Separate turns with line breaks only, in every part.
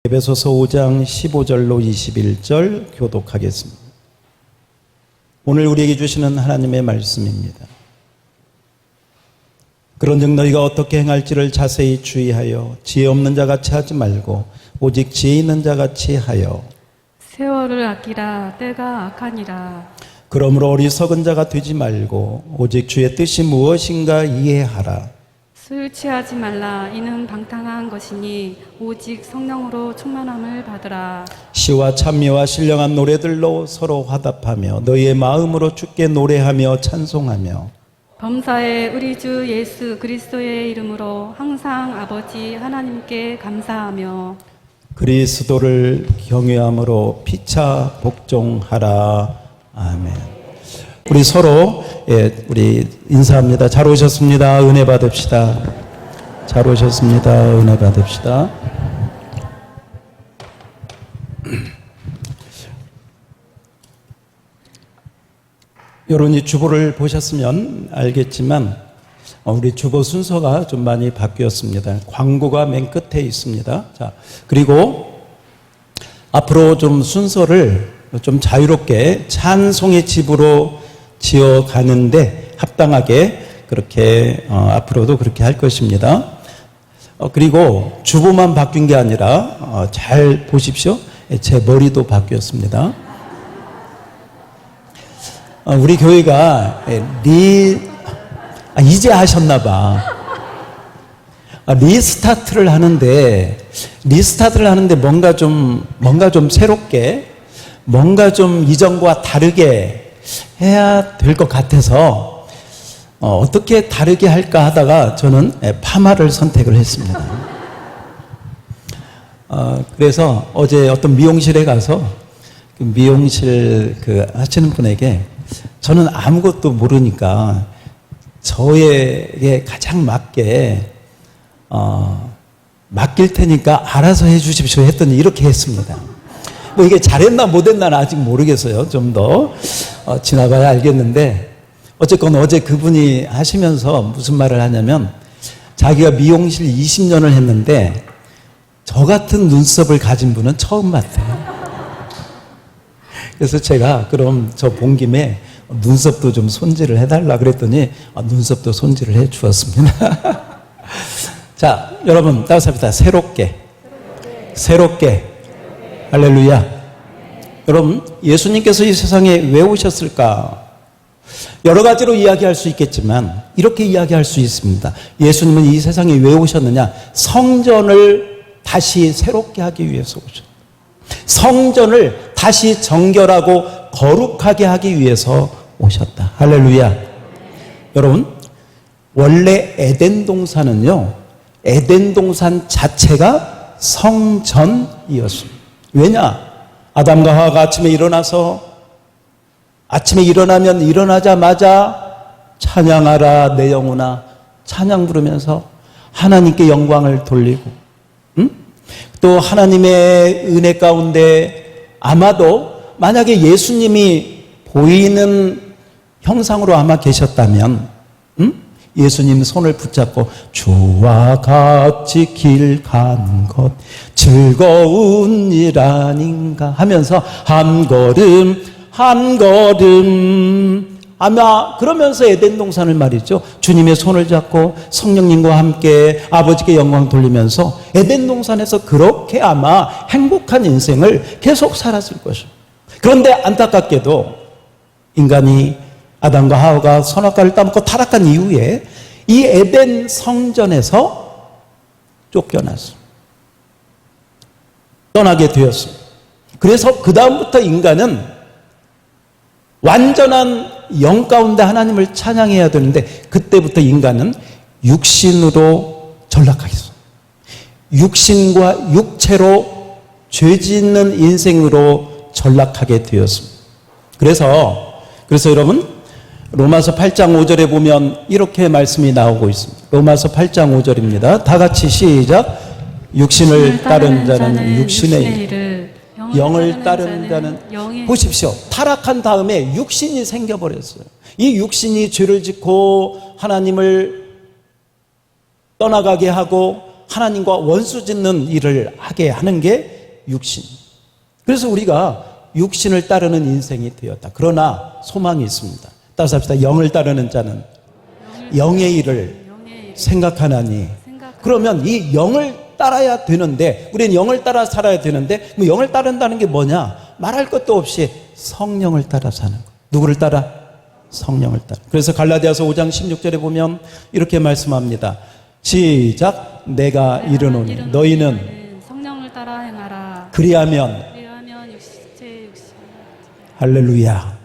에베소서 5장 15절로 21절 교독하겠습니다. 오늘 우리에게 주시는 하나님의 말씀입니다. 그런즉 너희가 어떻게 행할지를 자세히 주의하여 지혜 없는 자같이 하지 말고 오직 지혜 있는 자같이 하여
세월을 아끼라. 때가 악하니라.
그러므로 어리석은 자가 되지 말고 오직 주의 뜻이 무엇인가 이해하라.
술 취하지 말라. 이는 방탕한 것이니 오직 성령으로 충만함을 받으라.
시와 찬미와 신령한 노래들로 서로 화답하며 너희의 마음으로 주께 노래하며 찬송하며
범사에 우리 주 예수 그리스도의 이름으로 항상 아버지 하나님께 감사하며
그리스도를 경외함으로 피차 복종하라. 아멘. 우리 서로 우리 인사합니다. 잘 오셨습니다. 은혜 받읍시다. 잘 오셨습니다. 은혜 받읍시다. 여러분이 주보를 보셨으면 알겠지만 우리 주보 순서가 좀 많이 바뀌었습니다. 광고가 맨 끝에 있습니다. 자, 그리고 앞으로 좀 순서를 좀 자유롭게 찬송의 집으로 지어가는데 합당하게 그렇게 앞으로도 그렇게 할 것입니다. 그리고 주보만 바뀐 게 아니라 잘 보십시오. 제 머리도 바뀌었습니다. 우리 교회가 이제 하셨나 봐. 리스타트를 하는데 뭔가 좀 새롭게 뭔가 좀 이전과 다르게 해야 될 것 같아서 어떻게 다르게 할까 하다가 저는 파마를 선택을 했습니다. 그래서 어제 어떤 미용실에 가서 미용실 하시는 분에게 저는 아무것도 모르니까 저에게 가장 맞게 맡길 테니까 알아서 해 주십시오 했더니 이렇게 했습니다. 뭐 이게 잘했나 못했나는 아직 모르겠어요. 좀 더 지나봐야 알겠는데 어쨌건 어제 그분이 하시면서 무슨 말을 하냐면 자기가 미용실 20년을 했는데 저 같은 눈썹을 가진 분은 처음 봤대요. 그래서 제가 그럼 저 본 김에 눈썹도 좀 손질을 해달라 그랬더니 눈썹도 손질을 해 주었습니다. 자, 여러분 따뜻합니다. 새롭게 할렐루야. 여러분, 예수님께서 이 세상에 왜 오셨을까? 여러 가지로 이야기할 수 있겠지만 이렇게 이야기할 수 있습니다. 예수님은 이 세상에 왜 오셨느냐? 성전을 다시 새롭게 하기 위해서 오셨다. 성전을 다시 정결하고 거룩하게 하기 위해서 오셨다. 할렐루야. 여러분, 원래 에덴 동산은요, 에덴 동산 자체가 성전이었습니다. 왜냐? 아담과 하와가 아침에 일어나면 일어나자마자 찬양하라 내 영혼아 찬양 부르면서 하나님께 영광을 돌리고 또 하나님의 은혜 가운데 아마도 만약에 예수님이 보이는 형상으로 아마 계셨다면 예수님 손을 붙잡고 주와 같이 길 가는 것 즐거운 일 아닌가 하면서 한 걸음 아마 그러면서 에덴 동산을 말이죠. 주님의 손을 잡고 성령님과 함께 아버지께 영광 돌리면서 에덴 동산에서 그렇게 아마 행복한 인생을 계속 살았을 것입니다. 그런데 안타깝게도 인간이 아담과 하와가 선악과를 따먹고 타락한 이후에 이 에덴 성전에서 쫓겨났습니다. 떠나게 되었습니다. 그래서 그 다음부터 인간은 완전한 영 가운데 하나님을 찬양해야 되는데 그때부터 인간은 육신으로 전락하겠습니다. 육신과 육체로 죄 짓는 인생으로 전락하게 되었습니다. 그래서 여러분 로마서 8장 5절에 보면 이렇게 말씀이 나오고 있습니다. 로마서 8장 5절입니다. 다 같이 시작. 육신을 따른 자는 육신의 일, 영을 따른 자는 보십시오. 타락한 다음에 육신이 생겨버렸어요. 이 육신이 죄를 짓고 하나님을 떠나가게 하고 하나님과 원수 짓는 일을 하게 하는 게 육신. 그래서 우리가 육신을 따르는 인생이 되었다. 그러나 소망이 있습니다. 따라서 합시다. 영을 따르는 자는 영의 일을 생각하나니. 그러면 이 영을 따라야 되는데, 우리는 영을 따라 살아야 되는데, 뭐 영을 따른다는 게 뭐냐? 말할 것도 없이 성령을 따라 사는 거. 누구를 따라? 성령을 따라. 그래서 갈라디아서 5장 16절에 보면 이렇게 말씀합니다. 시작. 내가 이르노니 너희는
성령을 따라 행하라.
그리하면
육체
할렐루야.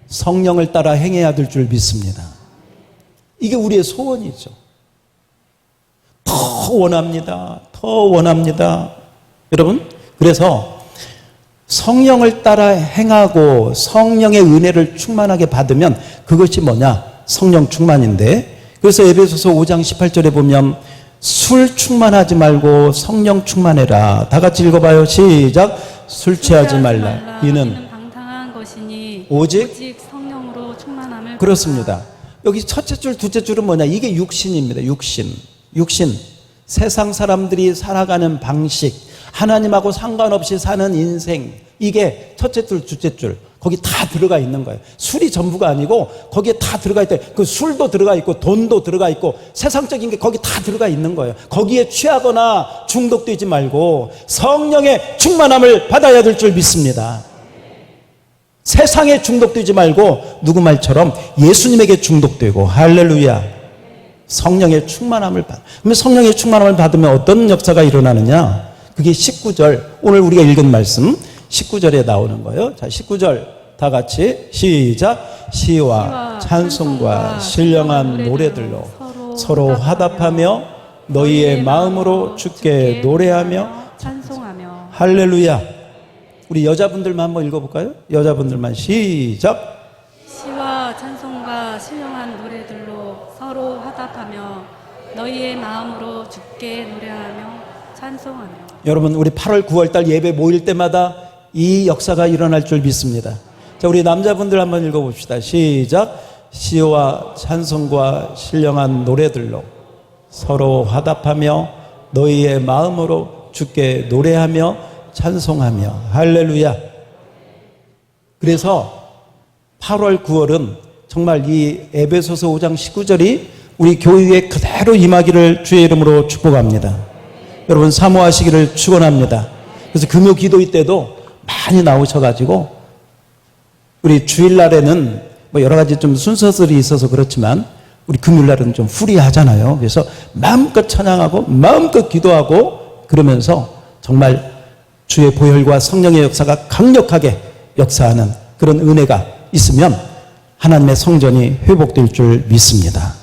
성령을 따라 행해야 될 줄 믿습니다. 이게 우리의 소원이죠. 더 원합니다. 더 원합니다. 여러분, 그래서 성령을 따라 행하고 성령의 은혜를 충만하게 받으면 그것이 뭐냐? 성령 충만인데, 그래서 에베소서 5장 18절에 보면 술 충만하지 말고 성령 충만해라. 다 같이 읽어봐요. 시작. 술 취하지 말라. 이는
방탕한 것이니
오직
성령으로 충만함을.
그렇습니다. 여기 첫째 줄, 둘째 줄은 뭐냐? 이게 육신입니다. 육신. 세상 사람들이 살아가는 방식, 하나님하고 상관없이 사는 인생, 이게 첫째 줄, 둘째 줄, 거기 다 들어가 있는 거예요. 술이 전부가 아니고 거기에 다 들어가 있대. 그 술도 들어가 있고 돈도 들어가 있고 세상적인 게 거기 다 들어가 있는 거예요. 거기에 취하거나 중독되지 말고 성령의 충만함을 받아야 될 줄 믿습니다. 세상에 중독되지 말고 누구 말처럼 예수님에게 중독되고, 할렐루야, 성령의 충만함을 받아. 그러면 성령의 충만함을 받으면 어떤 역사가 일어나느냐? 그게 19절, 오늘 우리가 읽은 말씀 19절에 나오는 거예요. 자, 19절 다 같이 시작. 시와 찬송과 신령한 노래들로 서로 화답하며 너희의 마음으로 주께 노래하며
찬송하며.
할렐루야. 우리 여자분들만 한번 읽어볼까요? 여자분들만 시작.
시와 찬송과 신령한 노래들로 서로 화답하며 너희의 마음으로 주께 노래하며 찬송하며.
여러분, 우리 8월 9월 예배 모일 때마다 이 역사가 일어날 줄 믿습니다. 자, 우리 남자분들 한번 읽어봅시다. 시작. 시와 찬송과 신령한 노래들로 서로 화답하며 너희의 마음으로 주께 노래하며 찬송하며. 할렐루야. 그래서 8월 9월은 정말 이 에베소서 5장 19절이 우리 교회에 그대로 임하기를 주의 이름으로 축복합니다. 여러분, 사모하시기를 축원합니다. 그래서 금요 기도회 때도 많이 나오셔가지고, 우리 주일날에는 뭐 여러 가지 좀 순서들이 있어서 그렇지만 우리 금요일날은 좀 후리하잖아요. 그래서 마음껏 찬양하고 마음껏 기도하고 그러면서 정말 주의 보혈과 성령의 역사가 강력하게 역사하는 그런 은혜가 있으면 하나님의 성전이 회복될 줄 믿습니다.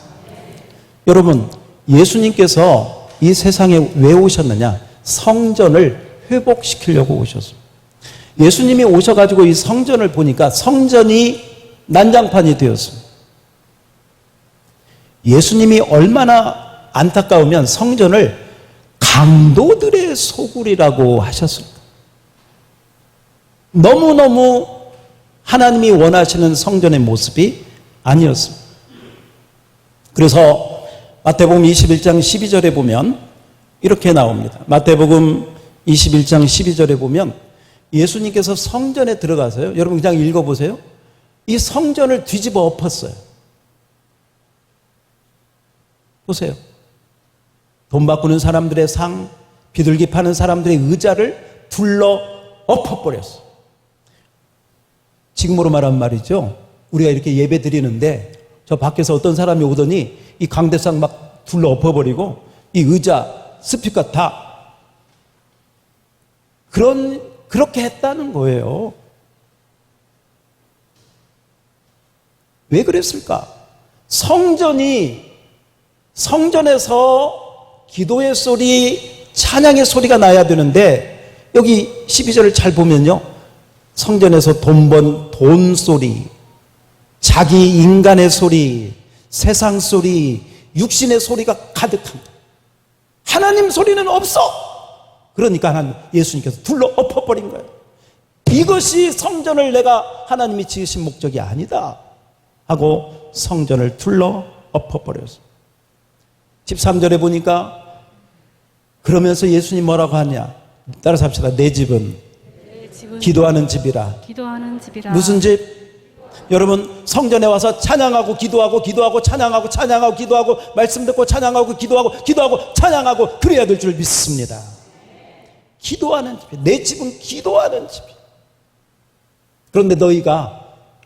여러분, 예수님께서 이 세상에 왜 오셨느냐? 성전을 회복시키려고 오셨습니다. 예수님이 오셔가지고 이 성전을 보니까 성전이 난장판이 되었습니다. 예수님이 얼마나 안타까우면 성전을 강도들의 소굴이라고 하셨습니다. 너무너무 하나님이 원하시는 성전의 모습이 아니었습니다. 그래서 마태복음 21장 12절에 보면 이렇게 나옵니다. 마태복음 21장 12절에 보면 예수님께서 성전에 들어가서요. 여러분 그냥 읽어보세요. 이 성전을 뒤집어 엎었어요. 보세요. 돈 바꾸는 사람들의 상, 비둘기 파는 사람들의 의자를 둘러 엎어버렸어요. 지금으로 말하면 말이죠. 우리가 이렇게 예배 드리는데 저 밖에서 어떤 사람이 오더니 이 강대상 막 둘러 엎어버리고 이 의자, 스피커 다 그렇게 했다는 거예요. 왜 그랬을까? 성전에서 기도의 소리, 찬양의 소리가 나야 되는데 여기 12절을 잘 보면요. 성전에서 돈 소리, 자기 인간의 소리, 세상 소리, 육신의 소리가 가득합니다. 하나님 소리는 없어. 그러니까 예수님께서 둘러 엎어버린 거예요. 이것이 성전을 내가 하나님이 지으신 목적이 아니다 하고 성전을 둘러 엎어버렸어요. 13절에 보니까 그러면서 예수님 뭐라고 하냐? 따라서 합시다. 내 집은
내 집은
기도하는 집이라.
기도하는 집이라.
무슨 집? 여러분 성전에 와서 찬양하고 기도하고 찬양하고 찬양하고 기도하고 말씀 듣고 찬양하고 기도하고 찬양하고 그래야 될 줄 믿습니다. 기도하는 집. 내 집은 기도하는 집. 그런데 너희가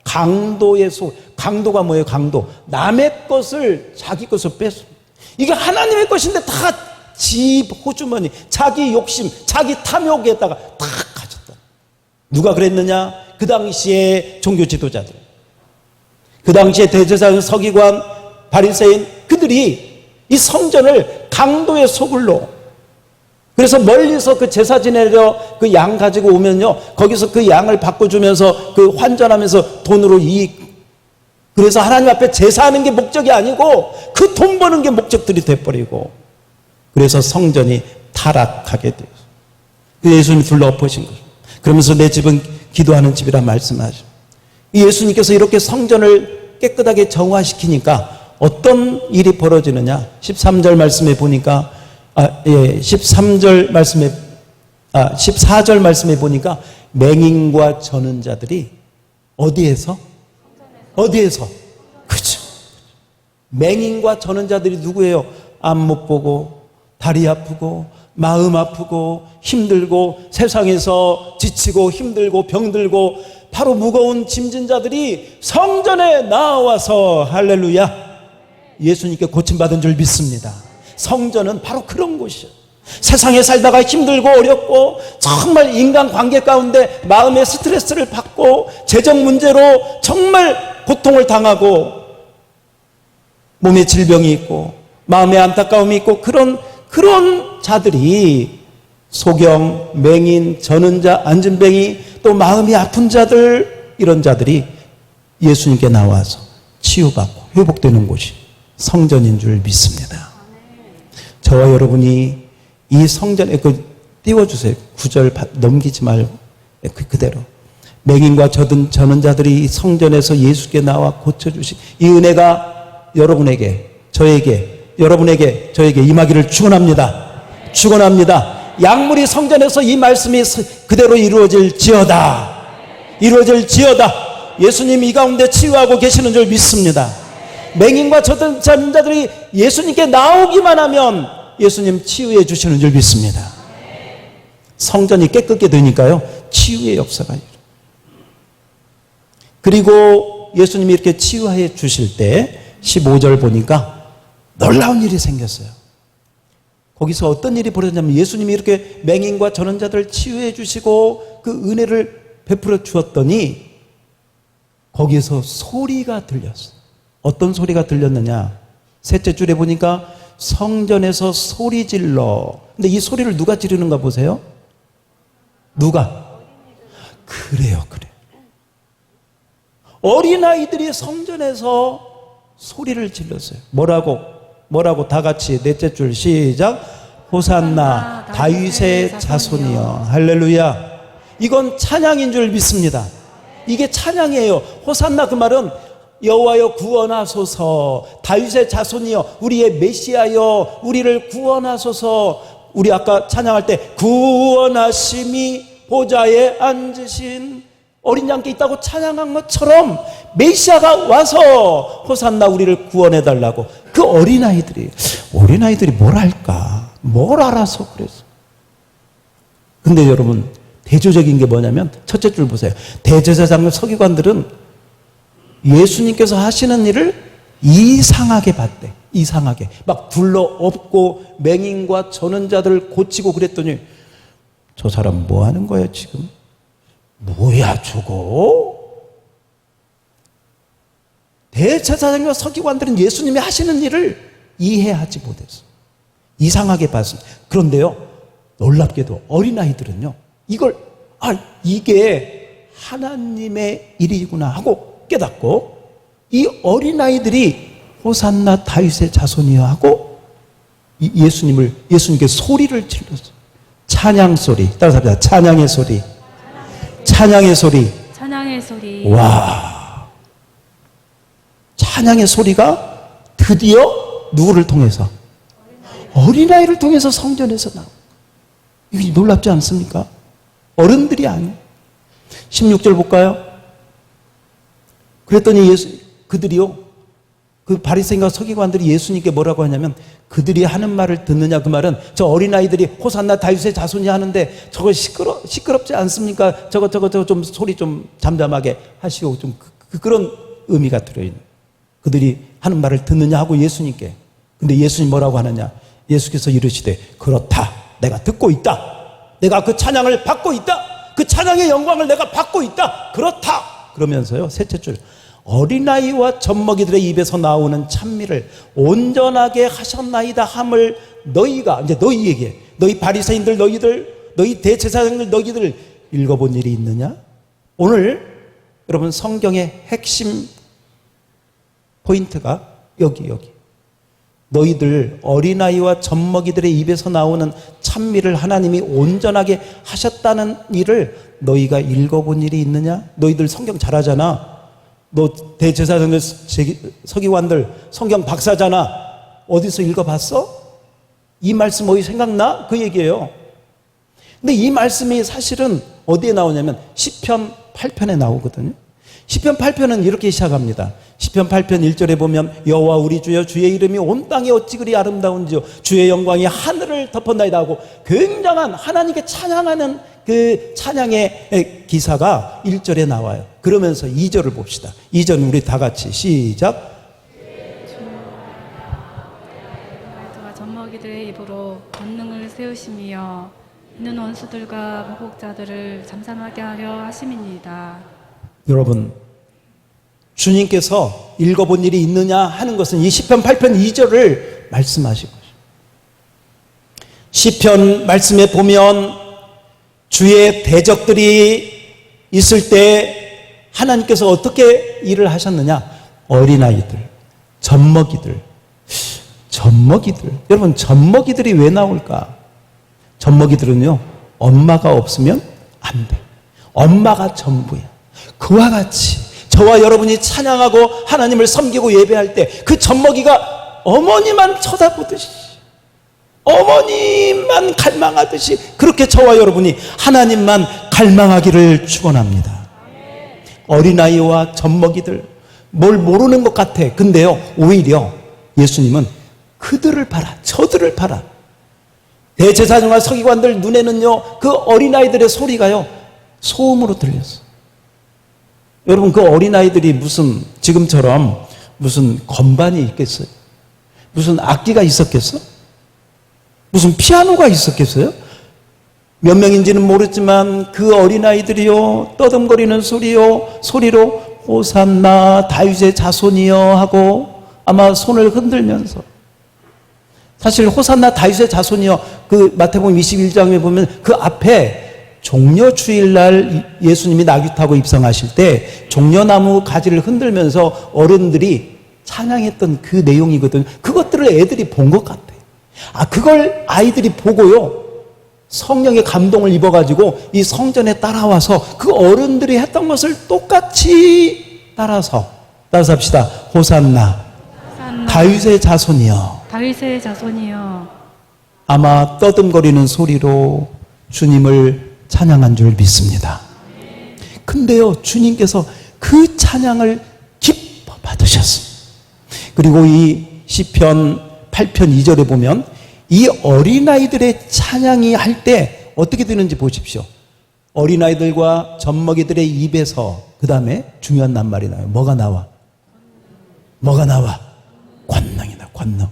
강도가 뭐예요? 강도. 남의 것을 자기 것을 뺐습니다. 이게 하나님의 것인데 다 집 호주머니, 자기 욕심, 자기 탐욕에다가 다 가졌다. 누가 그랬느냐? 그 당시에 종교 지도자들, 그 당시에 대제사장, 서기관, 바리새인, 그들이 이 성전을 강도의 소굴로, 그래서 멀리서 그 제사 지내려 그 양 가지고 오면요, 거기서 그 양을 바꿔주면서 그 환전하면서 돈으로 이익, 그래서 하나님 앞에 제사하는 게 목적이 아니고 그 돈 버는 게 목적들이 돼버리고, 그래서 성전이 타락하게 돼요. 예수님이 둘러엎으신 거죠. 그러면서 내 집은 기도하는 집이라 말씀하죠. 예수님께서 이렇게 성전을 깨끗하게 정화시키니까 어떤 일이 벌어지느냐? 13절 말씀에 보니까 14절 말씀에 보니까 맹인과 저는 자들이 어디에서? 그렇죠. 맹인과 저는 자들이 누구예요? 앞 못 보고, 다리 아프고, 마음 아프고, 힘들고, 세상에서 지치고 힘들고 병들고 바로 무거운 짐진 자들이 성전에 나와서 할렐루야 예수님께 고침받은 줄 믿습니다. 성전은 바로 그런 곳이에요. 세상에 살다가 힘들고 어렵고 정말 인간관계 가운데 마음의 스트레스를 받고 재정 문제로 정말 고통을 당하고 몸에 질병이 있고 마음에 안타까움이 있고 그런 자들이 소경, 맹인, 전은자, 안진뱅이, 또 마음이 아픈 자들, 이런 자들이 예수님께 나와서 치유받고 회복되는 곳이 성전인 줄 믿습니다. 저와 여러분이 이 성전에 띄워주세요. 9절 넘기지 말고 그대로. 맹인과 저는 자들이 성전에서 예수께 나와 고쳐주신 이 은혜가 여러분에게, 여러분에게, 저에게 임하기를 축원합니다. 약물이 성전에서 이 말씀이 그대로 이루어질지어다. 예수님 이 가운데 치유하고 계시는 줄 믿습니다. 맹인과 저는 자들이 예수님께 나오기만 하면 예수님 치유해 주시는 줄 믿습니다. 성전이 깨끗게 되니까요, 치유의 역사가 일어나요. 그리고 예수님이 이렇게 치유해 주실 때 15절 보니까 놀라운 일이 생겼어요. 거기서 어떤 일이 벌어졌냐면 예수님이 이렇게 맹인과 저는 자들을 치유해 주시고 그 은혜를 베풀어 주었더니 거기에서 소리가 들렸어요. 어떤 소리가 들렸느냐? 셋째 줄에 보니까 성전에서 소리 질러. 근데 이 소리를 누가 지르는가 보세요. 누가? 그래요. 어린아이들이 성전에서 소리를 질렀어요. 뭐라고 다 같이 넷째 줄 시작. 호산나 다윗의 자손이여. 할렐루야. 이건 찬양인 줄 믿습니다. 이게 찬양이에요. 호산나 그 말은 여호와여 구원하소서, 다윗의 자손이여 우리의 메시아여 우리를 구원하소서. 우리 아까 찬양할 때 구원하심이 보좌에 앉으신 어린 양께 있다고 찬양한 것처럼 메시아가 와서 호산나 우리를 구원해달라고. 그 어린아이들이 뭘 할까? 뭘 알아서 그래서. 근데 여러분 대조적인 게 뭐냐면 첫째 줄 보세요. 대제사장 서기관들은 예수님께서 하시는 일을 이상하게 봤대. 이상하게 막 둘러엎고 맹인과 저는 자들을 고치고 그랬더니 저 사람 뭐 하는 거야 지금? 뭐야 저거? 대제사장과 서기관들은 예수님이 하시는 일을 이해하지 못했어. 이상하게 봤습니다. 그런데요, 놀랍게도 어린아이들은요, 이게 하나님의 일이구나 하고 깨닫고, 이 어린아이들이 호산나 다윗의 자손이여 하고 예수님께 소리를 질렀어요. 찬양 소리. 따라서 합니다. 찬양의 소리. 와, 찬양의 소리가 드디어 누구를 통해서? 어린아이를 통해서 성전에서 나옵니다. 이게 놀랍지 않습니까? 어른들이 아니에요. 16절 볼까요? 그랬더니 그들이요, 그 바리새인과 서기관들이 예수님께 뭐라고 하냐면, 그들이 하는 말을 듣느냐. 그 말은 저 어린아이들이 호산나 다윗의 자손이 하는데 저거 시끄럽지 않습니까? 저거 좀 소리 좀 잠잠하게 하시오. 좀 그런 의미가 들어있는, 그들이 하는 말을 듣느냐 하고 예수님께. 근데 예수님 뭐라고 하느냐? 예수께서 이르시되 그렇다, 내가 듣고 있다, 내가 그 찬양을 받고 있다, 그 찬양의 영광을 내가 받고 있다, 그렇다. 그러면서요, 셋째 줄, 어린아이와 젖먹이들의 입에서 나오는 찬미를 온전하게 하셨나이다 함을 너희가, 이제 너희에게, 너희 바리새인들, 너희 대제사장들, 너희들 읽어본 일이 있느냐? 오늘 여러분 성경의 핵심 포인트가 여기 너희들 어린아이와 젖먹이들의 입에서 나오는 찬미를 하나님이 온전하게 하셨다는 일을 너희가 읽어본 일이 있느냐? 너희들 성경 잘하잖아. 너 대제사장들, 서기관들 성경 박사잖아. 어디서 읽어봤어? 이 말씀 어디 생각나? 그 얘기예요. 근데 이 말씀이 사실은 어디에 나오냐면 시편 8편에 나오거든요. 시편 8편은 이렇게 시작합니다. 시편 8편 1절에 보면 여호와 우리 주여, 주의 이름이 온 땅에 어찌 그리 아름다운지요, 주의 영광이 하늘을 덮었나이다 하고 굉장한 하나님께 찬양하는 그 찬양의 기사가 1절에 나와요. 그러면서 2절을 봅시다. 2절은 우리 다 같이 시작.
말투가 젖먹이들의 입으로 권능을 세우시며 있는 원수들과 보복자들을 잠잠하게 하려 하심이니이다.
여러분, 주님께서 읽어본 일이 있느냐 하는 것은 이 시편 8편 2절을 말씀하시고, 시편 말씀에 보면 주의 대적들이 있을 때 하나님께서 어떻게 일을 하셨느냐? 어린아이들, 젖먹이들. 여러분, 젖먹이들이 왜 나올까? 젖먹이들은요, 엄마가 없으면 안 돼. 엄마가 전부야. 그와 같이 저와 여러분이 찬양하고 하나님을 섬기고 예배할 때 그 젖먹이가 어머니만 쳐다보듯이, 어머니만 갈망하듯이 그렇게 저와 여러분이 하나님만 갈망하기를 축원합니다. 어린아이와 젖먹이들, 뭘 모르는 것 같아. 근데요, 오히려 예수님은 그들을 봐라, 저들을 봐라. 대제사장과 서기관들 눈에는요, 그 어린아이들의 소리가요, 소음으로 들렸어. 여러분, 그 어린아이들이 무슨 지금처럼 무슨 건반이 있겠어요? 무슨 악기가 있었겠어? 무슨 피아노가 있었겠어요? 몇 명인지는 모르지만 그 어린아이들이요, 떠듬거리는 소리로 호산나 다윗의 자손이여 하고 아마 손을 흔들면서, 사실 호산나 다윗의 자손이여, 그 마태복음 21장에 보면 그 앞에 종려주일날 예수님이 나귀 타고 입성하실 때 종려나무 가지를 흔들면서 어른들이 찬양했던 그 내용이거든요. 그것들을 애들이 본 것 같아. 그걸 아이들이 보고요, 성령의 감동을 입어가지고 이 성전에 따라와서 그 어른들이 했던 것을 똑같이 따라서 합시다. 호산나 다윗의 자손이여.
다윗의 자손이여.
아마 떠듬거리는 소리로 주님을 찬양한 줄 믿습니다. 근데요, 주님께서 그 찬양을 기뻐 받으셨습니다. 그리고 이 시편 8편 2절에 보면 이 어린아이들의 찬양이 할 때 어떻게 되는지 보십시오. 어린아이들과 젖먹이들의 입에서 그 다음에 중요한 낱말이 나와요. 뭐가 나와? 권능이다. 권능.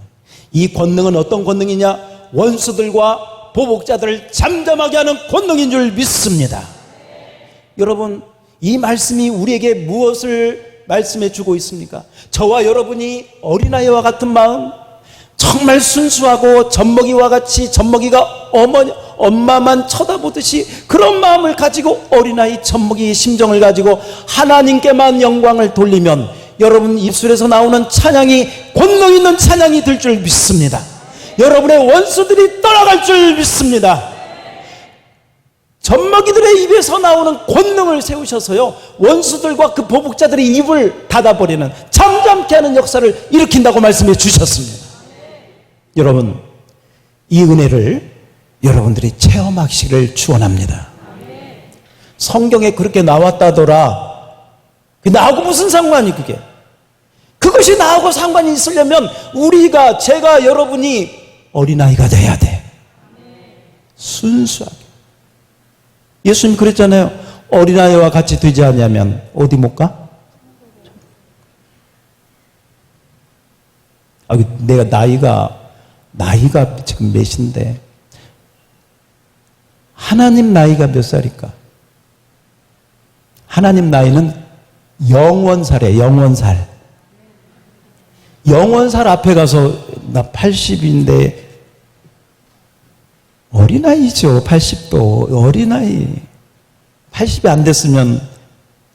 이 권능은 어떤 권능이냐? 원수들과 보복자들을 잠잠하게 하는 권능인 줄 믿습니다. 여러분, 이 말씀이 우리에게 무엇을 말씀해 주고 있습니까? 저와 여러분이 어린아이와 같은 마음, 정말 순수하고 젖먹이와 같이 젖먹이가 엄마만 쳐다보듯이 그런 마음을 가지고 어린아이 젖먹이의 심정을 가지고 하나님께만 영광을 돌리면 여러분 입술에서 나오는 찬양이 권능 있는 찬양이 될 줄 믿습니다. 여러분의 원수들이 떠나갈 줄 믿습니다. 젖먹이들의 입에서 나오는 권능을 세우셔서요, 원수들과 그 보복자들의 입을 닫아버리는, 잠잠케 하는 역사를 일으킨다고 말씀해 주셨습니다. 여러분, 이 은혜를 여러분들이 체험하시기를 축원합니다. 성경에 그렇게 나왔다더라. 나하고 무슨 상관이 그게? 그것이 나하고 상관이 있으려면 우리가, 제가, 여러분이 어린아이가 돼야 돼. 순수하게. 예수님 그랬잖아요. 어린아이와 같이 되지 않으면 어디 못 가? 내가 나이가 지금 몇인데 하나님 나이가 몇 살일까? 하나님 나이는 영원살이에요. 영원살. 영원살 앞에 가서 나 80인데 어린아이죠. 80도 어린아이. 80이 안 됐으면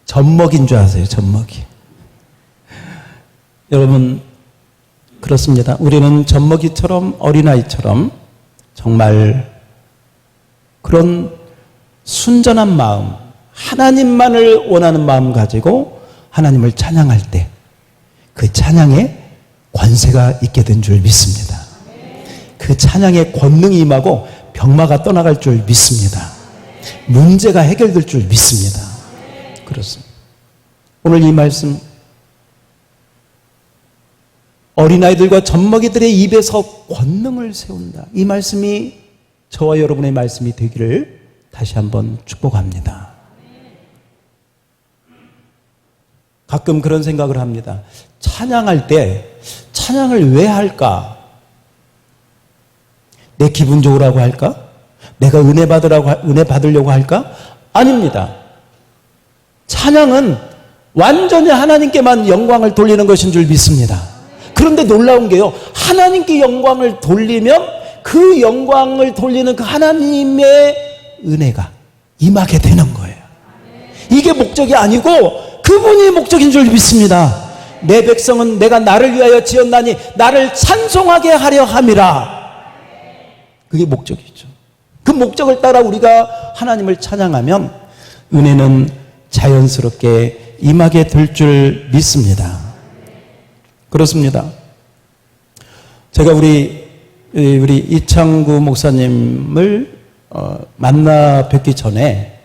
젖먹인 줄 아세요. 젖먹이. 여러분 그렇습니다. 우리는 젖먹이처럼 어린아이처럼 정말 그런 순전한 마음, 하나님만을 원하는 마음 가지고 하나님을 찬양할 때 그 찬양에 권세가 있게 된 줄 믿습니다. 그 찬양의 권능이 임하고 병마가 떠나갈 줄 믿습니다. 문제가 해결될 줄 믿습니다. 그렇습니다. 오늘 이 말씀 어린아이들과 젖먹이들의 입에서 권능을 세운다. 이 말씀이 저와 여러분의 말씀이 되기를 다시 한번 축복합니다. 가끔 그런 생각을 합니다. 찬양할 때 찬양을 왜 할까? 내 기분 좋으라고 할까? 내가 은혜 받으려고 할까? 아닙니다. 찬양은 완전히 하나님께만 영광을 돌리는 것인 줄 믿습니다. 그런데 놀라운 게요, 하나님께 영광을 돌리면 그 영광을 돌리는 그 하나님의 은혜가 임하게 되는 거예요. 이게 목적이 아니고 그분이 목적인 줄 믿습니다. 내 백성은 내가 나를 위하여 지었나니 나를 찬송하게 하려 함이라. 그게 목적이죠. 그 목적을 따라 우리가 하나님을 찬양하면 은혜는 자연스럽게 임하게 될 줄 믿습니다. 그렇습니다. 제가 우리 이창구 목사님을 만나 뵙기 전에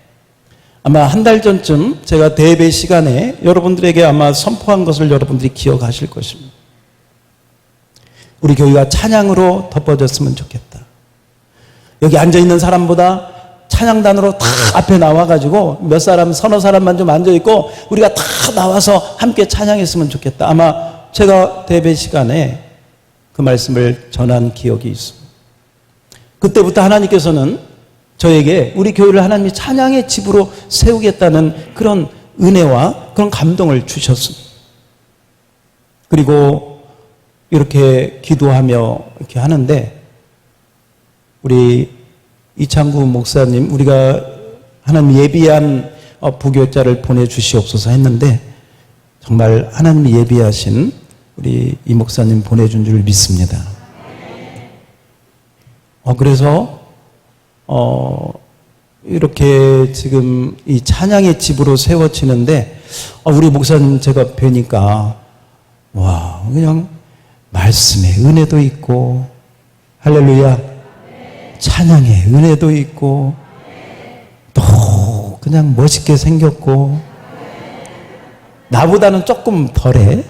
아마 한 달 전쯤 제가 대예배 시간에 여러분들에게 아마 선포한 것을 여러분들이 기억하실 것입니다. 우리 교회가 찬양으로 덮어졌으면 좋겠다. 여기 앉아있는 사람보다 찬양단으로 다 앞에 나와가지고 몇 사람, 서너 사람만 좀 앉아있고 우리가 다 나와서 함께 찬양했으면 좋겠다. 아마 제가 대예배 시간에 그 말씀을 전한 기억이 있습니다. 그때부터 하나님께서는 저에게 우리 교회를 하나님이 찬양의 집으로 세우겠다는 그런 은혜와 그런 감동을 주셨습니다. 그리고 이렇게 기도하며 이렇게 하는데 우리 이창구 목사님, 우리가 하나님 예비한 부교자를 보내주시옵소서 했는데 정말 하나님이 예비하신 우리 이 목사님 보내준 줄 믿습니다. 그래서 이렇게 지금 이 찬양의 집으로 세워지는데 우리 목사님 제가 뵈니까 와, 그냥 말씀에 은혜도 있고 할렐루야, 찬양에 은혜도 있고 또 그냥 멋있게 생겼고 나보다는 조금 덜해.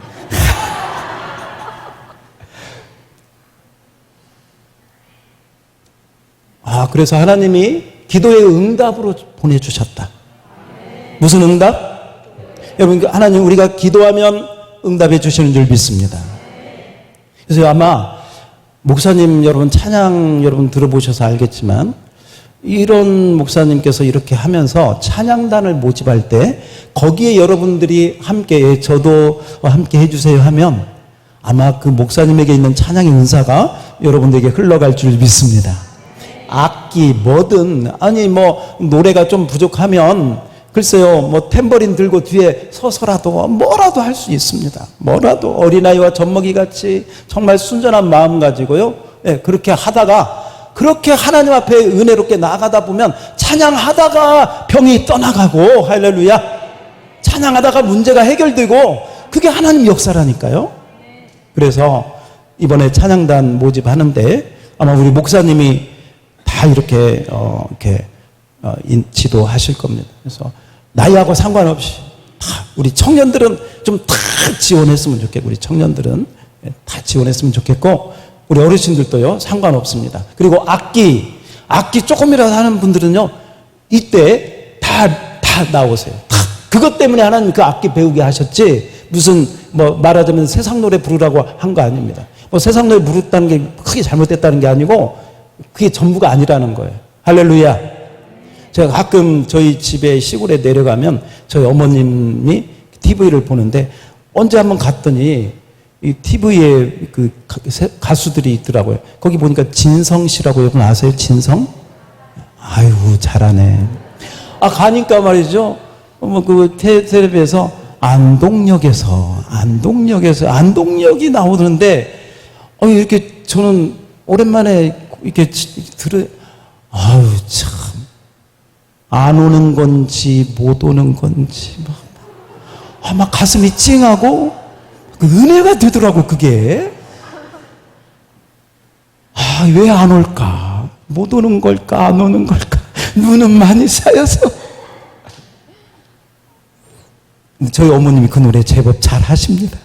그래서 하나님이 기도의 응답으로 보내주셨다. 무슨 응답? 여러분, 하나님 우리가 기도하면 응답해 주시는 줄 믿습니다. 그래서 아마 목사님 여러분 찬양 여러분 들어보셔서 알겠지만 이런 목사님께서 이렇게 하면서 찬양단을 모집할 때 거기에 여러분들이 함께, 저도 함께 해주세요 하면 아마 그 목사님에게 있는 찬양의 은사가 여러분들에게 흘러갈 줄 믿습니다. 악기 뭐든, 아니 뭐 노래가 좀 부족하면 글쎄요 뭐 탬버린 들고 뒤에 서서라도 뭐라도 할 수 있습니다. 뭐라도 어린아이와 젖먹이같이 정말 순전한 마음 가지고요, 그렇게 하다가 그렇게 하나님 앞에 은혜롭게 나아가다 보면 찬양하다가 병이 떠나가고, 할렐루야, 찬양하다가 문제가 해결되고, 그게 하나님 역사라니까요. 그래서 이번에 찬양단 모집하는데 아마 우리 목사님이 다 이렇게 지도하실 겁니다. 그래서 나이하고 상관없이 다 우리 청년들은 좀 다 지원했으면 좋겠고, 우리 청년들은 다 지원했으면 좋겠고, 우리 어르신들도요 상관없습니다. 그리고 악기 조금이라도 하는 분들은요 이때 다 나오세요. 다 그것 때문에 하나님 그 악기 배우게 하셨지, 무슨 뭐 말하자면 세상 노래 부르라고 한 거 아닙니다. 뭐 세상 노래 부르다는 게 크게 잘못됐다는 게 아니고 그게 전부가 아니라는 거예요. 할렐루야. 제가 가끔 저희 집에 시골에 내려가면 저희 어머님이 TV를 보는데 언제 한번 갔더니 이 TV에 그 가수들이 있더라고요. 거기 보니까 진성 씨라고 여러분 아세요? 진성? 아유 잘하네. 가니까 말이죠. 그 텔레비에서 안동역이 나오는데 이렇게 저는 오랜만에 이렇게 아유 참 안 오는 건지 못 오는 건지 막 가슴이 찡하고 그 은혜가 되더라고 그게. 왜 안 올까? 못 오는 걸까? 안 오는 걸까? 눈은 많이 쌓여서. 저희 어머님이 그 노래 제법 잘 하십니다.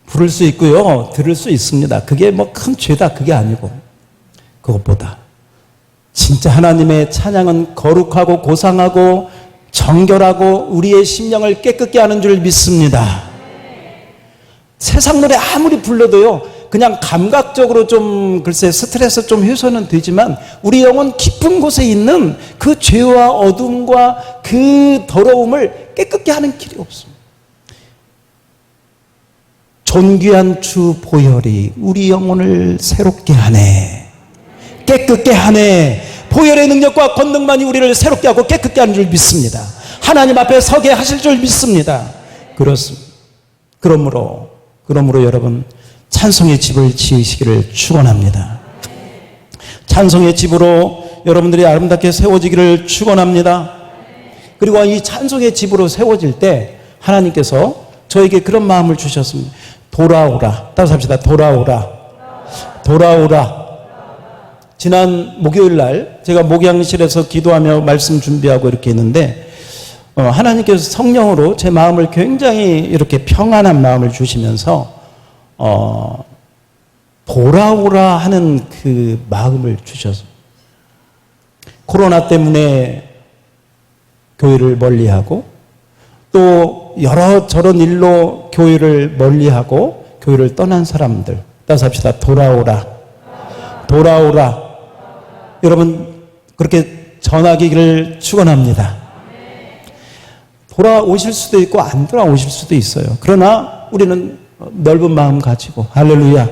부를 수 있고요, 들을 수 있습니다. 그게 뭐 큰 죄다 그게 아니고, 그것보다 진짜 하나님의 찬양은 거룩하고 고상하고 정결하고 우리의 심령을 깨끗게 하는 줄 믿습니다. 세상 노래 아무리 불러도요 그냥 감각적으로 좀 글쎄 스트레스 좀 해소는 되지만 우리 영혼 깊은 곳에 있는 그 죄와 어둠과 그 더러움을 깨끗게 하는 길이 없습니다. 존귀한 주 보혈이 우리 영혼을 새롭게 하네, 깨끗게 하네. 보혈의 능력과 권능만이 우리를 새롭게 하고 깨끗게 하는 줄 믿습니다. 하나님 앞에 서게 하실 줄 믿습니다. 그렇습니다. 그러므로 여러분 찬송의 집을 지으시기를 축원합니다. 찬송의 집으로 여러분들이 아름답게 세워지기를 축원합니다. 그리고 이 찬송의 집으로 세워질 때 하나님께서 저에게 그런 마음을 주셨습니다. 돌아오라. 따라서 합시다. 돌아오라. 지난 목요일 날 제가 목양실에서 기도하며 말씀 준비하고 이렇게 있는데 하나님께서 성령으로 제 마음을 굉장히 이렇게 평안한 마음을 주시면서 돌아오라 하는 그 마음을 주셔서, 코로나 때문에 교회를 멀리하고 또 여러 저런 일로 교회를 멀리하고 교회를 떠난 사람들, 따라서 합시다. 돌아오라. 여러분 그렇게 전하기를 축원합니다. 돌아오실 수도 있고 안 돌아오실 수도 있어요. 그러나 우리는 넓은 마음 가지고 할렐루야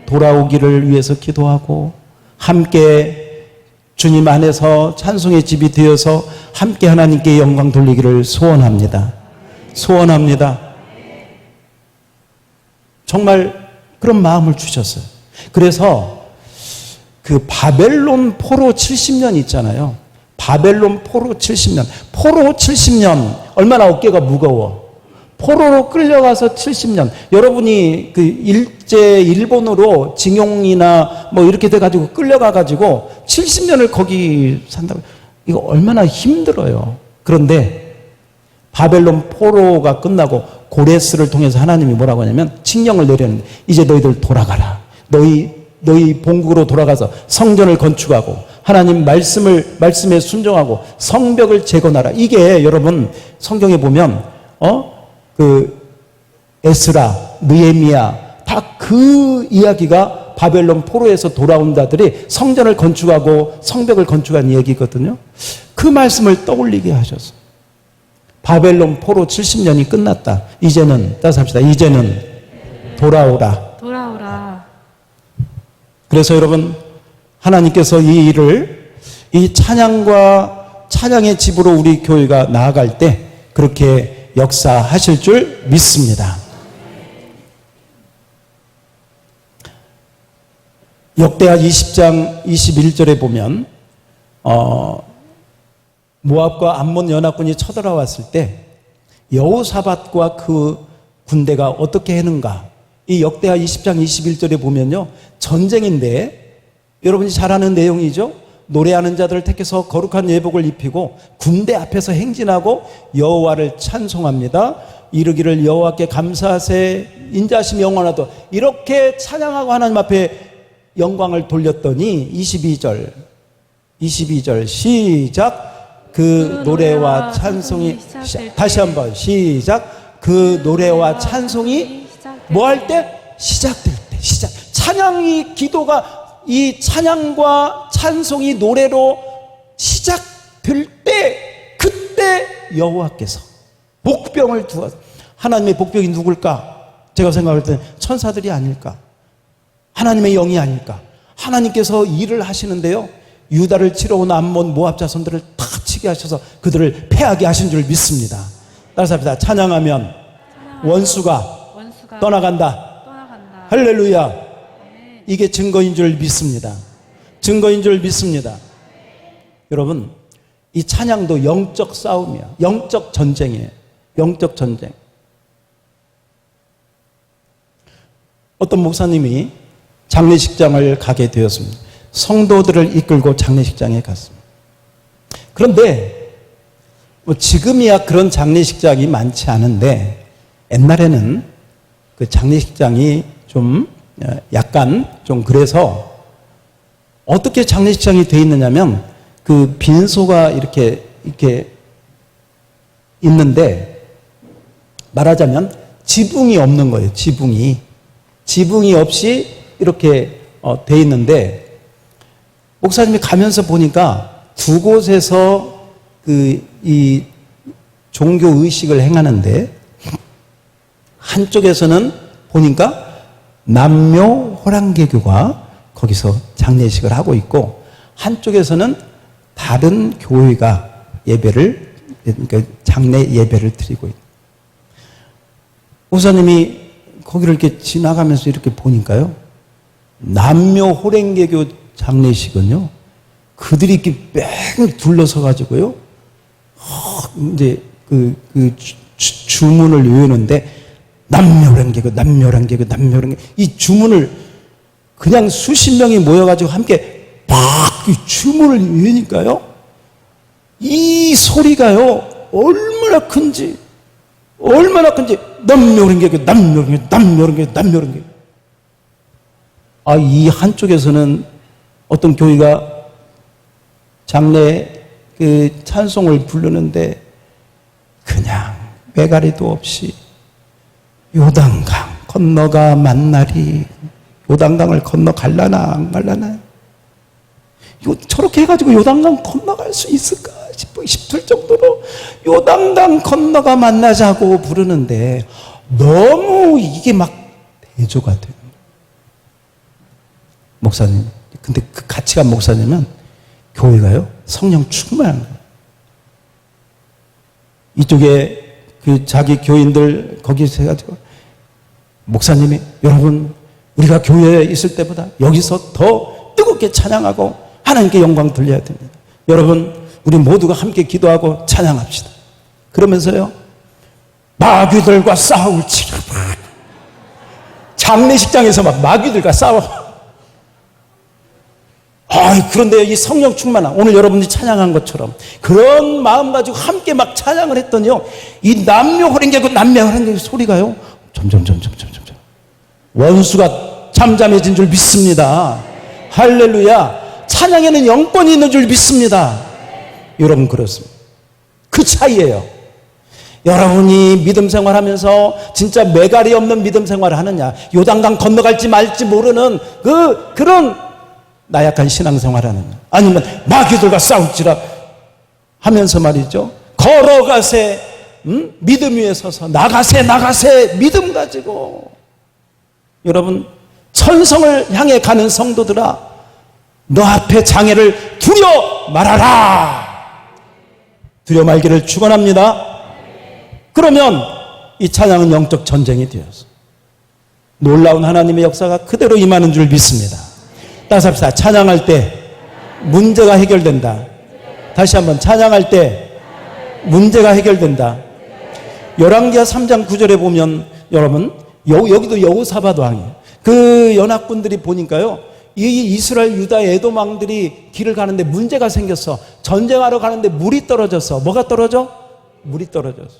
돌아오기를 위해서 기도하고 함께 주님 안에서 찬송의 집이 되어서 함께 하나님께 영광 돌리기를 소원합니다. 정말 그런 마음을 주셨어요. 그래서 그 바벨론 포로 70년 있잖아요. 바벨론 포로 70년. 포로 70년 얼마나 어깨가 무거워. 포로로 끌려가서 70년. 여러분이 그 일본으로 징용이나 뭐 이렇게 돼가지고 끌려가가지고 70년을 거기 산다고. 이거 얼마나 힘들어요. 그런데 바벨론 포로가 끝나고 고레스를 통해서 하나님이 뭐라고 하냐면 칙령을 내렸는데 이제 너희들 돌아가라. 너희 본국으로 돌아가서 성전을 건축하고 하나님 말씀에 순종하고 성벽을 재건하라. 이게 여러분 성경에 보면 그 에스라, 느헤미야 다 그 이야기가 바벨론 포로에서 돌아온 자들이 성전을 건축하고 성벽을 건축한 이야기거든요. 그 말씀을 떠올리게 하셔서 바벨론 포로 70년이 끝났다. 이제는 따라서 합시다. 이제는 돌아오라. 그래서 여러분 하나님께서 이 일을 이 찬양의 집으로 우리 교회가 나아갈 때 그렇게 역사하실 줄 믿습니다. 역대하 20장 21절에 보면 모압과 암몬 연합군이 쳐들어왔을 때 여호사밧과 그 군대가 어떻게 했는가. 이 역대하 20장 21절에 보면요 전쟁인데 여러분이 잘 아는 내용이죠. 노래하는 자들을 택해서 거룩한 예복을 입히고 군대 앞에서 행진하고 여호와를 찬송합니다. 이르기를 여호와께 감사하세 인자하심이 영원하도다. 이렇게 찬양하고 하나님 앞에 영광을 돌렸더니 22절 시작. 그 노래와 찬송이 다시 한번 시작. 그 노래와 찬송이 뭐 할 때? 시작될 때. 찬양이 기도가 이 찬양과 찬송이 노래로 시작될 때 그때 여호와께서 복병을 두어서 하나님의 복병이 누굴까? 제가 생각할 때는 천사들이 아닐까? 하나님의 영이 아닐까? 하나님께서 일을 하시는데요. 유다를 치러 온 암몬 모압 자손들을 다 치게 하셔서 그들을 패하게 하신 줄 믿습니다. 따라서 합시다. 찬양하면 원수가 떠나간다. 할렐루야. 이게 증거인 줄 믿습니다. 증거인 줄 믿습니다. 여러분, 이 찬양도 영적 싸움이야. 영적 전쟁이에요. 영적 전쟁. 어떤 목사님이 장례식장을 가게 되었습니다. 성도들을 이끌고 장례식장에 갔습니다. 그런데 뭐 지금이야 그런 장례식장이 많지 않은데 옛날에는 그 장례식장이 좀 약간 좀 그래서 어떻게 장례식장이 돼 있느냐면 그 빈소가 이렇게 있는데 말하자면 지붕이 없는 거예요. 지붕이 없이 이렇게 돼 있는데 목사님이 가면서 보니까 두 곳에서 이 종교 의식을 행하는데 한쪽에서는 보니까 남묘 호랑개교가 거기서 장례식을 하고 있고 한쪽에서는 다른 교회가 예배를 그러니까 장례 예배를 드리고 있는. 목사님이 거기를 이렇게 지나가면서 이렇게 보니까요. 남묘 호랑개교 장례식은요. 그들이 이렇게 뺑 둘러서 가지고요. 이제 주문을 외우는데 남묘란개고 이 주문을 그냥 수십 명이 모여가지고 함께 막 주문을 외우니까요. 이 소리가요 얼마나 큰지 남묘란개고 이 한쪽에서는 어떤 교회가 장례 찬송을 부르는데 그냥 매가리도 없이 요단강 건너가 만나리. 요단강을 건너갈라나 안 갈라나. 저렇게 해가지고 요단강 건너갈 수 있을까 싶을 정도로 요단강 건너가 만나자고 부르는데 너무 이게 막 대조가 돼요. 목사님. 근데 그 같이 간 목사님은 교회가요 성령 충만한 거예요. 이쪽에 그 자기 교인들 거기서 해가지고 목사님이 여러분 우리가 교회에 있을 때보다 여기서 더 뜨겁게 찬양하고 하나님께 영광 돌려야 됩니다. 여러분 우리 모두가 함께 기도하고 찬양합시다. 그러면서요 마귀들과 싸울지라. 장례식장에서 막 마귀들과 싸워. 그런데 이 성령 충만한 오늘 여러분들이 찬양한 것처럼 그런 마음 가지고 함께 막 찬양을 했더니요 이 남묘 호랭개고 남묘 호랭개 소리가요 점점 원수가 잠잠해진 줄 믿습니다. 할렐루야. 찬양에는 영권이 있는 줄 믿습니다. 여러분 그렇습니다. 그 차이예요. 여러분이 믿음 생활하면서 진짜 매갈이 없는 믿음 생활을 하느냐, 요단강 건너갈지 말지 모르는 그런 나약한 신앙생활을 하느냐, 아니면 마귀들과 싸울지라 하면서 말이죠. 걸어가세, 믿음 위에 서서 나가세 믿음 가지고. 여러분 천성을 향해 가는 성도들아, 너 앞에 장애를 두려 말아라. 두려 말기를 축원합니다. 그러면 이 찬양은 영적 전쟁이 되어서 놀라운 하나님의 역사가 그대로 임하는 줄 믿습니다. 따라서 합시다. 찬양할 때 문제가 해결된다. 다시 한번 찬양할 때 문제가 해결된다. 열왕기하 3장 9절에 보면 여러분 여기도 여호사밧 왕이에요. 그 연합군들이 보니까요 이 이스라엘, 유다, 에돔 왕들이 길을 가는데 문제가 생겼어. 전쟁하러 가는데 물이 떨어졌어. 뭐가 떨어져? 물이 떨어졌어.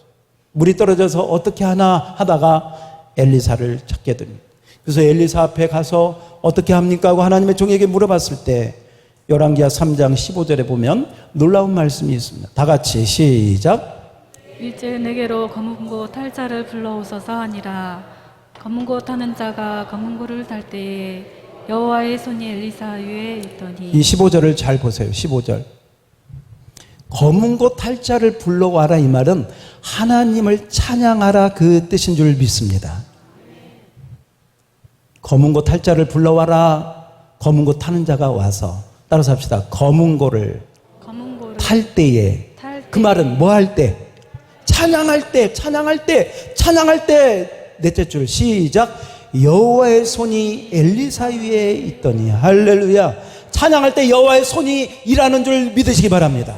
물이 떨어져서 어떻게 하나 하다가 엘리사를 찾게 됩니다. 그래서 엘리사 앞에 가서 어떻게 합니까 하고 하나님의 종에게 물어봤을 때 열왕기하 3장 15절에 보면 놀라운 말씀이 있습니다. 다 같이 시작.
이제 내게로 검은고 탈 자를 불러오소서 하니라. 검은고 타는 자가 검은고를 탈 때에 여호와의 손이 엘리사 위에 있더니.
이 15절을 잘 보세요. 15절. 검은고 탈 자를 불러와라 이 말은 하나님을 찬양하라 그 뜻인 줄 믿습니다. 검은고 탈 자를 불러와라. 검은고 타는 자가 와서 따라서 합시다. 검은고를 탈 때에 그 말은 뭐 할 때? 찬양할 때, 찬양할 때, 찬양할 때. 넷째 줄 시작. 여호와의 손이 엘리사 위에 있더니. 할렐루야. 찬양할 때 여호와의 손이 일하는 줄 믿으시기 바랍니다.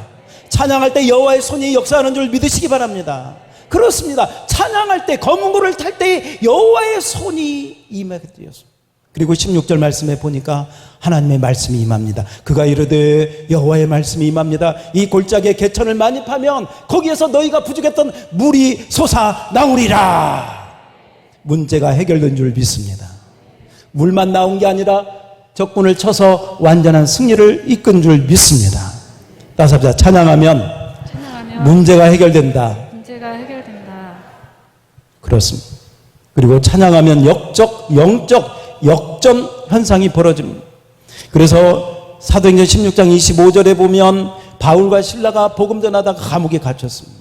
찬양할 때 여호와의 손이 역사하는 줄 믿으시기 바랍니다. 그렇습니다. 찬양할 때 검은고를 탈 때 여호와의 손이 임하게 되었습니다. 그리고 16절 말씀에 보니까 하나님의 말씀이 임합니다. 그가 이르되 여호와의 말씀이 임합니다. 이 골짜기에 개천을 만입하면 거기에서 너희가 부족했던 물이 솟아나오리라. 문제가 해결된 줄 믿습니다. 물만 나온 게 아니라 적군을 쳐서 완전한 승리를 이끈 줄 믿습니다. 따라서 합시다. 찬양하면 문제가 해결된다.
문제가 해결된다.
그렇습니다. 그리고 찬양하면 영적 역전 현상이 벌어집니다. 그래서 사도행전 16장 25절에 보면 바울과 실라가 복음 전하다가 감옥에 갇혔습니다.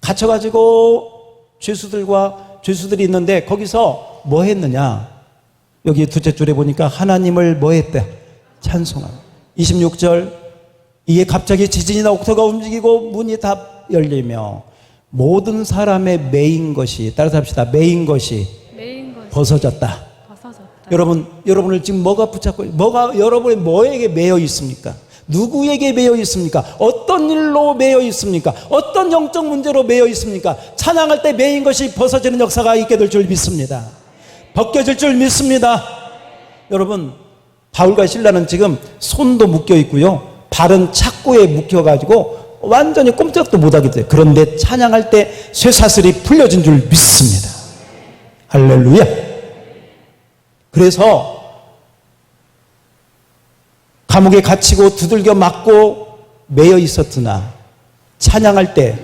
갇혀가지고 죄수들이 있는데 거기서 뭐 했느냐? 여기 둘째 줄에 보니까 하나님을 뭐 했대? 찬송하고. 26절 이에 갑자기 지진이 나 옥토가 움직이고 문이 다 열리며 모든 사람의 매인 것이 따라서 합시다. 매인 것이 벗어졌다. 여러분을 지금 뭐가 붙잡고 여러분의 뭐에게 매여 있습니까? 누구에게 매여 있습니까? 어떤 일로 매여 있습니까? 어떤 영적 문제로 매여 있습니까? 찬양할 때 매인 것이 벗어지는 역사가 있게 될 줄 믿습니다. 벗겨질 줄 믿습니다. 여러분, 바울과 실라는 지금 손도 묶여 있고요, 발은 착고에 묶여가지고 완전히 꼼짝도 못하게 돼요. 그런데 찬양할 때 쇠사슬이 풀려진 줄 믿습니다. 할렐루야. 그래서 감옥에 갇히고 두들겨 맞고 매여 있었으나 찬양할 때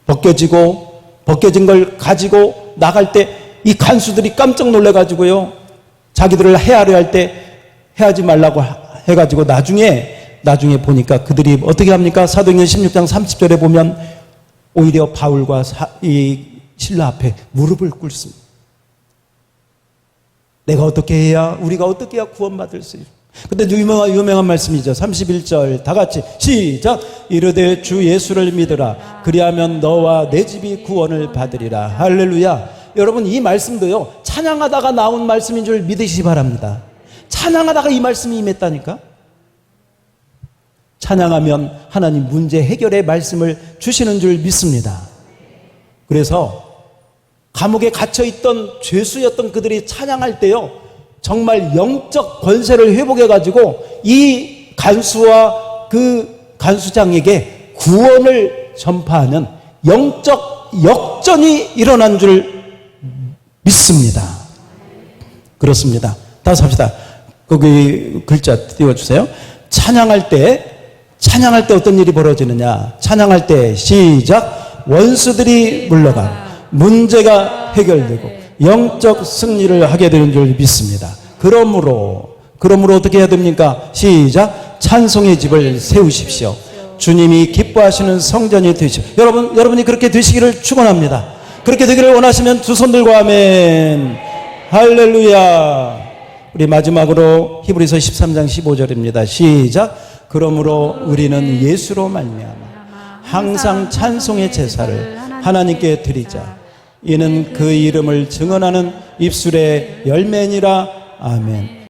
벗겨진 걸 가지고 나갈 때 이 간수들이 깜짝 놀래가지고요, 자기들을 해하려 할 때 해하지 말라고 해가지고 나중에 보니까 그들이 어떻게 합니까? 사도행전 16장 30절에 보면 오히려 바울과 이 신라 앞에 무릎을 꿇습니다. 내가 어떻게 해야, 우리가 어떻게 해야 구원받을 수 있을까? 근데 유명한 말씀이죠. 31절 다 같이 시작. 이르되 주 예수를 믿으라. 그리하면 너와 내 집이 구원을 받으리라. 할렐루야. 여러분, 이 말씀도요, 찬양하다가 나온 말씀인 줄 믿으시기 바랍니다. 찬양하다가 이 말씀이 임했다니까. 찬양하면 하나님 문제 해결의 말씀을 주시는 줄 믿습니다. 그래서 감옥에 갇혀있던 죄수였던 그들이 찬양할 때요, 정말 영적 권세를 회복해가지고 이 간수와 그 간수장에게 구원을 전파하는 영적 역전이 일어난 줄 믿습니다. 그렇습니다. 다시 합시다. 거기 글자 띄워주세요. 찬양할 때 어떤 일이 벌어지느냐? 찬양할 때 시작. 원수들이 물러가 문제가 해결되고 영적 승리를 하게 되는 줄 믿습니다. 그러므로 어떻게 해야 됩니까? 시작. 찬송의 집을 세우십시오. 주님이 기뻐하시는 성전이 되십시오. 여러분이 그렇게 되시기를 축원합니다. 그렇게 되기를 원하시면 두 손 들고 아멘. 할렐루야. 우리 마지막으로 히브리서 13장 15절입니다. 시작. 그러므로 우리는 예수로 말미암아 항상 찬송의 제사를 하나님께 드리자. 이는 그 이름을 증언하는 입술의 열매니라. 아멘.